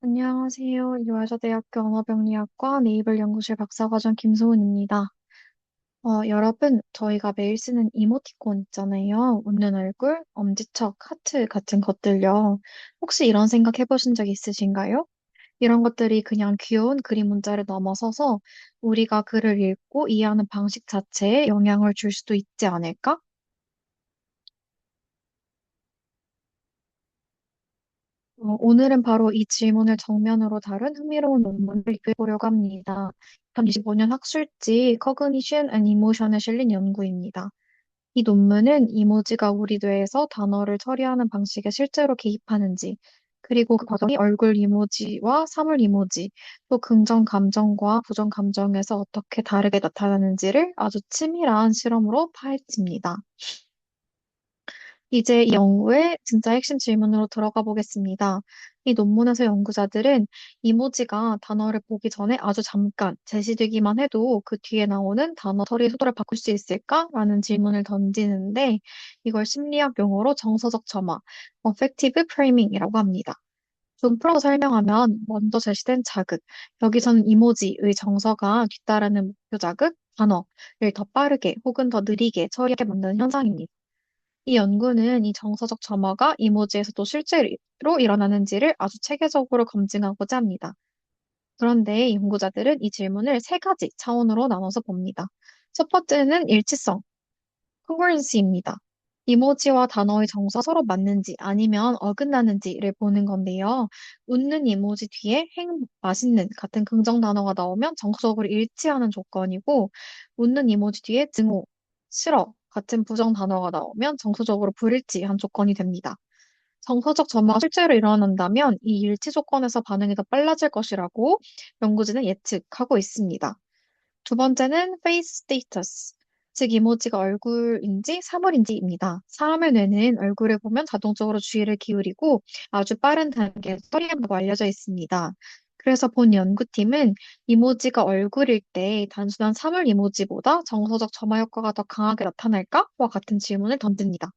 안녕하세요. 유아여자대학교 언어병리학과 네이블 연구실 박사과정 김소은입니다. 여러분, 저희가 매일 쓰는 이모티콘 있잖아요. 웃는 얼굴, 엄지척, 하트 같은 것들요. 혹시 이런 생각 해보신 적 있으신가요? 이런 것들이 그냥 귀여운 그림 문자를 넘어서서 우리가 글을 읽고 이해하는 방식 자체에 영향을 줄 수도 있지 않을까? 오늘은 바로 이 질문을 정면으로 다룬 흥미로운 논문을 리뷰해보려고 합니다. 2025년 학술지 Cognition and Emotion에 실린 연구입니다. 이 논문은 이모지가 우리 뇌에서 단어를 처리하는 방식에 실제로 개입하는지, 그리고 그 과정이 얼굴 이모지와 사물 이모지, 또 긍정 감정과 부정 감정에서 어떻게 다르게 나타나는지를 아주 치밀한 실험으로 파헤칩니다. 이제 이 연구의 진짜 핵심 질문으로 들어가 보겠습니다. 이 논문에서 연구자들은 이모지가 단어를 보기 전에 아주 잠깐 제시되기만 해도 그 뒤에 나오는 단어 처리의 속도를 바꿀 수 있을까라는 질문을 던지는데 이걸 심리학 용어로 정서적 점화, affective framing이라고 합니다. 좀 풀어서 설명하면 먼저 제시된 자극, 여기서는 이모지의 정서가 뒤따르는 목표 자극, 단어를 더 빠르게 혹은 더 느리게 처리하게 만드는 현상입니다. 이 연구는 이 정서적 점화가 이모지에서도 실제로 일어나는지를 아주 체계적으로 검증하고자 합니다. 그런데 연구자들은 이 질문을 세 가지 차원으로 나눠서 봅니다. 첫 번째는 일치성, congruency입니다. 이모지와 단어의 정서가 서로 맞는지 아니면 어긋나는지를 보는 건데요. 웃는 이모지 뒤에 행복, 맛있는 같은 긍정 단어가 나오면 정서적으로 일치하는 조건이고, 웃는 이모지 뒤에 증오, 싫어 같은 부정 단어가 나오면 정서적으로 불일치한 조건이 됩니다. 정서적 점화가 실제로 일어난다면 이 일치 조건에서 반응이 더 빨라질 것이라고 연구진은 예측하고 있습니다. 두 번째는 face status, 즉 이모지가 얼굴인지 사물인지입니다. 사람의 뇌는 얼굴을 보면 자동적으로 주의를 기울이고 아주 빠른 단계에서 처리한다고 알려져 있습니다. 그래서 본 연구팀은 이모지가 얼굴일 때 단순한 사물 이모지보다 정서적 점화 효과가 더 강하게 나타날까와 같은 질문을 던집니다.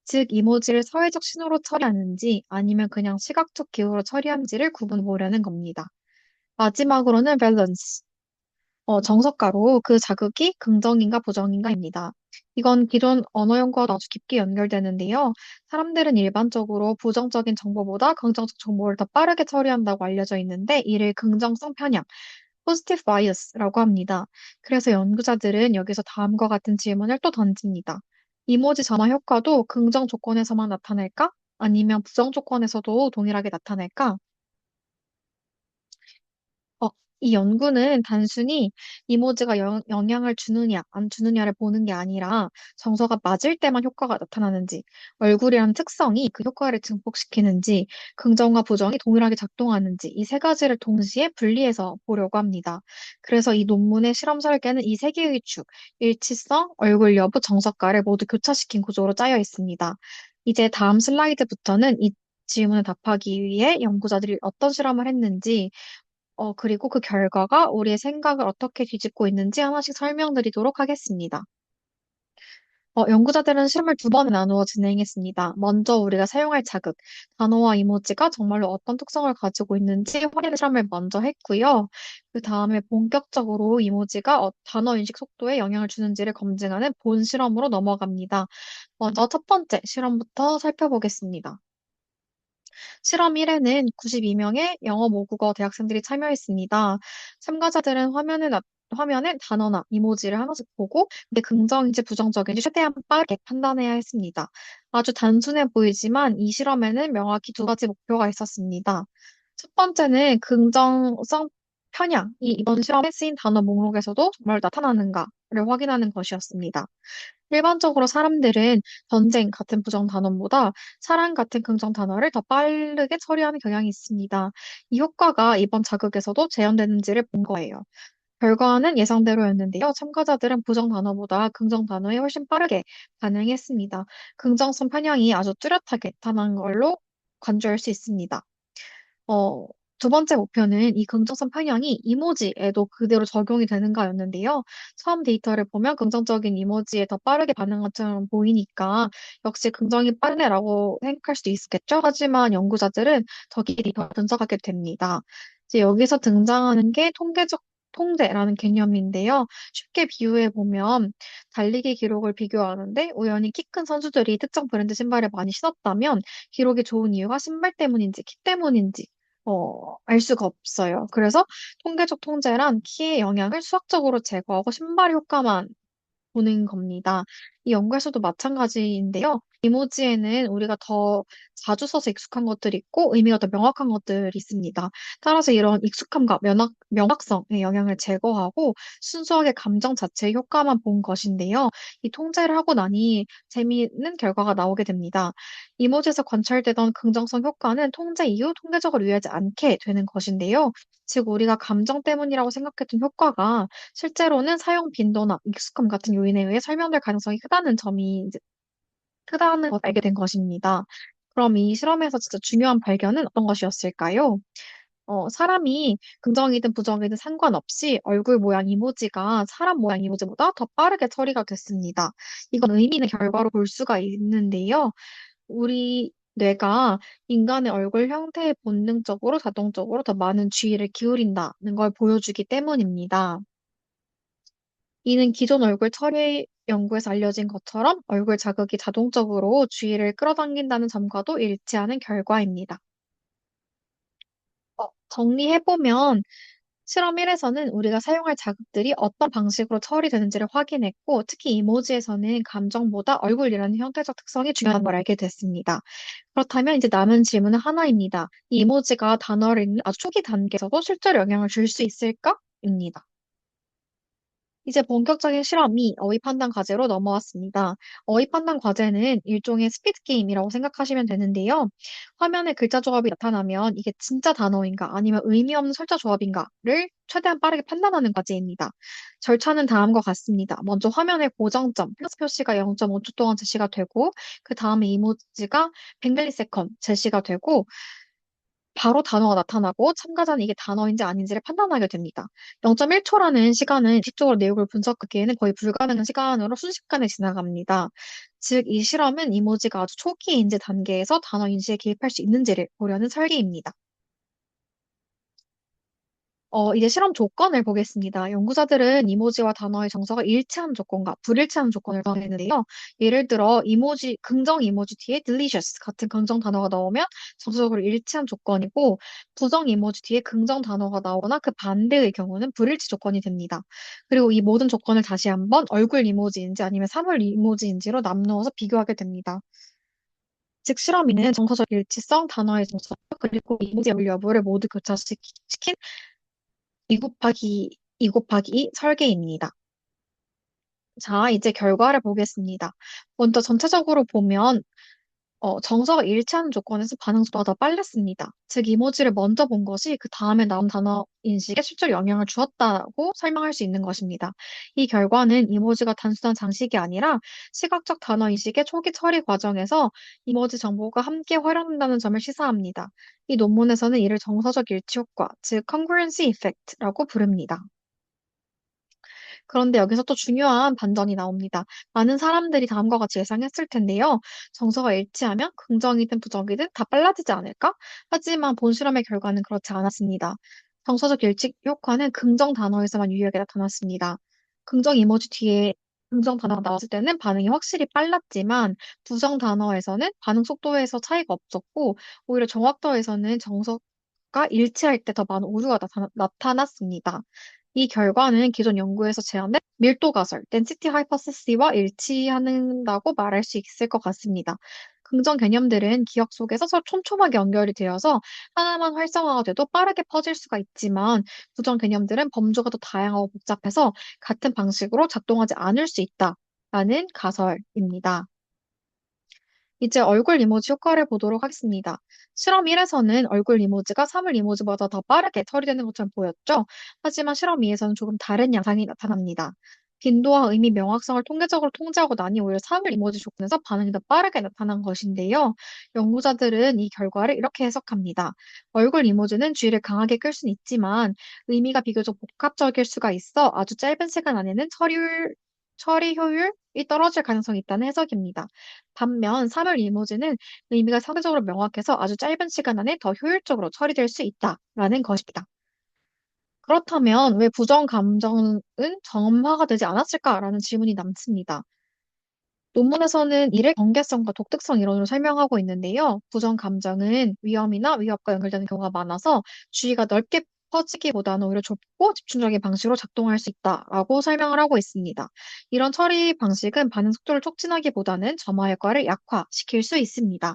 즉, 이모지를 사회적 신호로 처리하는지 아니면 그냥 시각적 기호로 처리하는지를 구분해 보려는 겁니다. 마지막으로는 밸런스. 정석가로 그 자극이 긍정인가 부정인가입니다. 이건 기존 언어 연구와도 아주 깊게 연결되는데요. 사람들은 일반적으로 부정적인 정보보다 긍정적 정보를 더 빠르게 처리한다고 알려져 있는데, 이를 긍정성 편향, positive bias라고 합니다. 그래서 연구자들은 여기서 다음과 같은 질문을 또 던집니다. 이모지 점화 효과도 긍정 조건에서만 나타날까? 아니면 부정 조건에서도 동일하게 나타날까? 어, 이 연구는 단순히 이모지가 영향을 주느냐, 안 주느냐를 보는 게 아니라 정서가 맞을 때만 효과가 나타나는지, 얼굴이라는 특성이 그 효과를 증폭시키는지, 긍정과 부정이 동일하게 작동하는지, 이 세 가지를 동시에 분리해서 보려고 합니다. 그래서 이 논문의 실험 설계는 이 세 개의 축, 일치성, 얼굴 여부, 정석가를 모두 교차시킨 구조로 짜여 있습니다. 이제 다음 슬라이드부터는 이 질문에 답하기 위해 연구자들이 어떤 실험을 했는지, 그리고 그 결과가 우리의 생각을 어떻게 뒤집고 있는지 하나씩 설명드리도록 하겠습니다. 연구자들은 실험을 두 번에 나누어 진행했습니다. 먼저 우리가 사용할 자극, 단어와 이모지가 정말로 어떤 특성을 가지고 있는지 확인하는 실험을 먼저 했고요. 그 다음에 본격적으로 이모지가 단어 인식 속도에 영향을 주는지를 검증하는 본 실험으로 넘어갑니다. 먼저 첫 번째 실험부터 살펴보겠습니다. 실험 1에는 92명의 영어 모국어 대학생들이 참여했습니다. 참가자들은 화면에 단어나 이모지를 하나씩 보고 그게 긍정인지 부정적인지 최대한 빠르게 판단해야 했습니다. 아주 단순해 보이지만 이 실험에는 명확히 두 가지 목표가 있었습니다. 첫 번째는 긍정성 편향이 이번 실험에 쓰인 단어 목록에서도 정말 나타나는가를 확인하는 것이었습니다. 일반적으로 사람들은 전쟁 같은 부정 단어보다 사랑 같은 긍정 단어를 더 빠르게 처리하는 경향이 있습니다. 이 효과가 이번 자극에서도 재현되는지를 본 거예요. 결과는 예상대로였는데요. 참가자들은 부정 단어보다 긍정 단어에 훨씬 빠르게 반응했습니다. 긍정성 편향이 아주 뚜렷하게 나타난 걸로 간주할 수 있습니다. 어, 두 번째 목표는 이 긍정성 편향이 이모지에도 그대로 적용이 되는가였는데요. 처음 데이터를 보면 긍정적인 이모지에 더 빠르게 반응한 것처럼 보이니까 역시 긍정이 빠르네라고 생각할 수도 있겠죠. 하지만 연구자들은 더 깊이 데이터를 분석하게 됩니다. 이제 여기서 등장하는 게 통계적 통제라는 개념인데요. 쉽게 비유해 보면 달리기 기록을 비교하는데 우연히 키 큰 선수들이 특정 브랜드 신발을 많이 신었다면 기록이 좋은 이유가 신발 때문인지 키 때문인지 알 수가 없어요. 그래서 통계적 통제란 키의 영향을 수학적으로 제거하고 신발 효과만 보는 겁니다. 이 연구에서도 마찬가지인데요. 이모지에는 우리가 더 자주 써서 익숙한 것들이 있고 의미가 더 명확한 것들이 있습니다. 따라서 이런 익숙함과 명확성의 영향을 제거하고 순수하게 감정 자체의 효과만 본 것인데요. 이 통제를 하고 나니 재미있는 결과가 나오게 됩니다. 이모지에서 관찰되던 긍정성 효과는 통제 이후 통계적으로 유효하지 않게 되는 것인데요. 즉, 우리가 감정 때문이라고 생각했던 효과가 실제로는 사용 빈도나 익숙함 같은 요인에 의해 설명될 가능성이 크다는 점이 이제 크다는 걸 알게 된 것입니다. 그럼 이 실험에서 진짜 중요한 발견은 어떤 것이었을까요? 사람이 긍정이든 부정이든 상관없이 얼굴 모양 이모지가 사람 모양 이모지보다 더 빠르게 처리가 됐습니다. 이건 의미 있는 결과로 볼 수가 있는데요. 우리 뇌가 인간의 얼굴 형태에 본능적으로 자동적으로 더 많은 주의를 기울인다는 걸 보여주기 때문입니다. 이는 기존 얼굴 처리 연구에서 알려진 것처럼 얼굴 자극이 자동적으로 주의를 끌어당긴다는 점과도 일치하는 결과입니다. 정리해보면 실험 1에서는 우리가 사용할 자극들이 어떤 방식으로 처리되는지를 확인했고, 특히 이모지에서는 감정보다 얼굴이라는 형태적 특성이 중요한 걸 알게 됐습니다. 그렇다면 이제 남은 질문은 하나입니다. 이 이모지가 단어를 읽는 아주 초기 단계에서도 실제로 영향을 줄 수 있을까? 입니다. 이제 본격적인 실험이 어휘 판단 과제로 넘어왔습니다. 어휘 판단 과제는 일종의 스피드 게임이라고 생각하시면 되는데요. 화면에 글자 조합이 나타나면 이게 진짜 단어인가 아니면 의미 없는 설자 조합인가를 최대한 빠르게 판단하는 과제입니다. 절차는 다음과 같습니다. 먼저 화면의 고정점, 플러스 표시가 0.5초 동안 제시가 되고, 그 다음에 이모지가 100ms 제시가 되고, 바로 단어가 나타나고 참가자는 이게 단어인지 아닌지를 판단하게 됩니다. 0.1초라는 시간은 직접적으로 내용을 분석하기에는 거의 불가능한 시간으로 순식간에 지나갑니다. 즉, 이 실험은 이모지가 아주 초기 인지 단계에서 단어 인식에 개입할 수 있는지를 보려는 설계입니다. 이제 실험 조건을 보겠습니다. 연구자들은 이모지와 단어의 정서가 일치하는 조건과 불일치하는 조건을 정했는데요. 예를 들어, 긍정 이모지 뒤에 delicious 같은 긍정 단어가 나오면 정서적으로 일치한 조건이고, 부정 이모지 뒤에 긍정 단어가 나오거나 그 반대의 경우는 불일치 조건이 됩니다. 그리고 이 모든 조건을 다시 한번 얼굴 이모지인지 아니면 사물 이모지인지로 나누어서 비교하게 됩니다. 즉, 실험인은 정서적 일치성, 단어의 정서, 그리고 이모지의 얼굴 여부를 모두 교차시킨 2 곱하기 2 설계입니다. 자, 이제 결과를 보겠습니다. 먼저 전체적으로 보면 정서가 일치하는 조건에서 반응 속도가 더 빨랐습니다. 즉, 이모지를 먼저 본 것이 그 다음에 나온 단어 인식에 실제로 영향을 주었다고 설명할 수 있는 것입니다. 이 결과는 이모지가 단순한 장식이 아니라 시각적 단어 인식의 초기 처리 과정에서 이모지 정보가 함께 활용된다는 점을 시사합니다. 이 논문에서는 이를 정서적 일치 효과, 즉 congruency effect라고 부릅니다. 그런데 여기서 또 중요한 반전이 나옵니다. 많은 사람들이 다음과 같이 예상했을 텐데요. 정서가 일치하면 긍정이든 부정이든 다 빨라지지 않을까? 하지만 본 실험의 결과는 그렇지 않았습니다. 정서적 일치 효과는 긍정 단어에서만 유효하게 나타났습니다. 긍정 이모지 뒤에 긍정 단어가 나왔을 때는 반응이 확실히 빨랐지만 부정 단어에서는 반응 속도에서 차이가 없었고 오히려 정확도에서는 정서가 일치할 때 더 많은 오류가 나타났습니다. 이 결과는 기존 연구에서 제안된 밀도 가설, density hypothesis와 일치한다고 말할 수 있을 것 같습니다. 긍정 개념들은 기억 속에서 서로 촘촘하게 연결이 되어서 하나만 활성화가 돼도 빠르게 퍼질 수가 있지만 부정 개념들은 범주가 더 다양하고 복잡해서 같은 방식으로 작동하지 않을 수 있다라는 가설입니다. 이제 얼굴 이모지 효과를 보도록 하겠습니다. 실험 1에서는 얼굴 이모지가 사물 이모지보다 더 빠르게 처리되는 것처럼 보였죠? 하지만 실험 2에서는 조금 다른 양상이 나타납니다. 빈도와 의미 명확성을 통계적으로 통제하고 나니 오히려 사물 이모지 조건에서 반응이 더 빠르게 나타난 것인데요. 연구자들은 이 결과를 이렇게 해석합니다. 얼굴 이모지는 주의를 강하게 끌 수는 있지만 의미가 비교적 복합적일 수가 있어 아주 짧은 시간 안에는 처리 효율이 떨어질 가능성이 있다는 해석입니다. 반면 사물 이모지는 의미가 상대적으로 명확해서 아주 짧은 시간 안에 더 효율적으로 처리될 수 있다라는 것입니다. 그렇다면 왜 부정 감정은 정화가 되지 않았을까라는 질문이 남습니다. 논문에서는 이를 경계성과 독특성 이론으로 설명하고 있는데요. 부정 감정은 위험이나 위협과 연결되는 경우가 많아서 주의가 넓게 퍼지기보다는 오히려 좁고 집중적인 방식으로 작동할 수 있다라고 설명을 하고 있습니다. 이런 처리 방식은 반응 속도를 촉진하기보다는 점화 효과를 약화시킬 수 있습니다.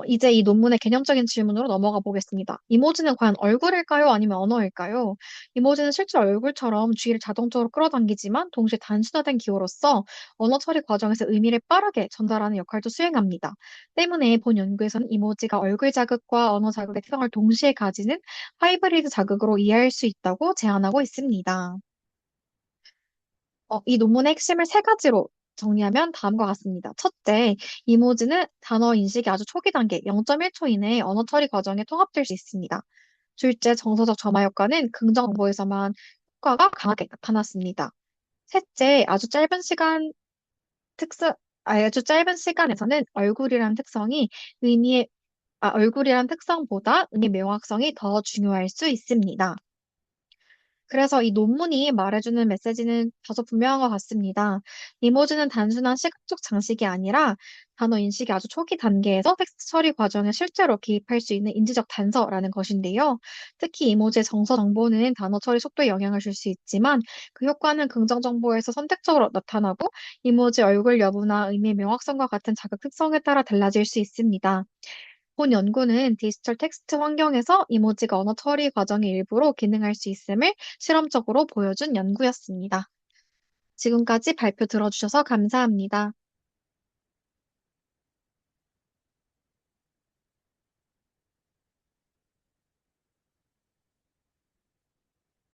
이제 이 논문의 개념적인 질문으로 넘어가 보겠습니다. 이모지는 과연 얼굴일까요? 아니면 언어일까요? 이모지는 실제 얼굴처럼 주의를 자동적으로 끌어당기지만 동시에 단순화된 기호로서 언어 처리 과정에서 의미를 빠르게 전달하는 역할도 수행합니다. 때문에 본 연구에서는 이모지가 얼굴 자극과 언어 자극의 특성을 동시에 가지는 하이브리드 자극으로 이해할 수 있다고 제안하고 있습니다. 이 논문의 핵심을 세 가지로 정리하면 다음과 같습니다. 첫째, 이모지는 단어 인식이 아주 초기 단계 0.1초 이내에 언어 처리 과정에 통합될 수 있습니다. 둘째, 정서적 점화 효과는 긍정 정보에서만 효과가 강하게 나타났습니다. 셋째, 아주 짧은 시간에서는 얼굴이란 특성보다 의미 명확성이 더 중요할 수 있습니다. 그래서 이 논문이 말해주는 메시지는 다소 분명한 것 같습니다. 이모지는 단순한 시각적 장식이 아니라 단어 인식이 아주 초기 단계에서 텍스트 처리 과정에 실제로 개입할 수 있는 인지적 단서라는 것인데요. 특히 이모지의 정서 정보는 단어 처리 속도에 영향을 줄 수 있지만 그 효과는 긍정 정보에서 선택적으로 나타나고 이모지 얼굴 여부나 의미의 명확성과 같은 자극 특성에 따라 달라질 수 있습니다. 본 연구는 디지털 텍스트 환경에서 이모지가 언어 처리 과정의 일부로 기능할 수 있음을 실험적으로 보여준 연구였습니다. 지금까지 발표 들어주셔서 감사합니다.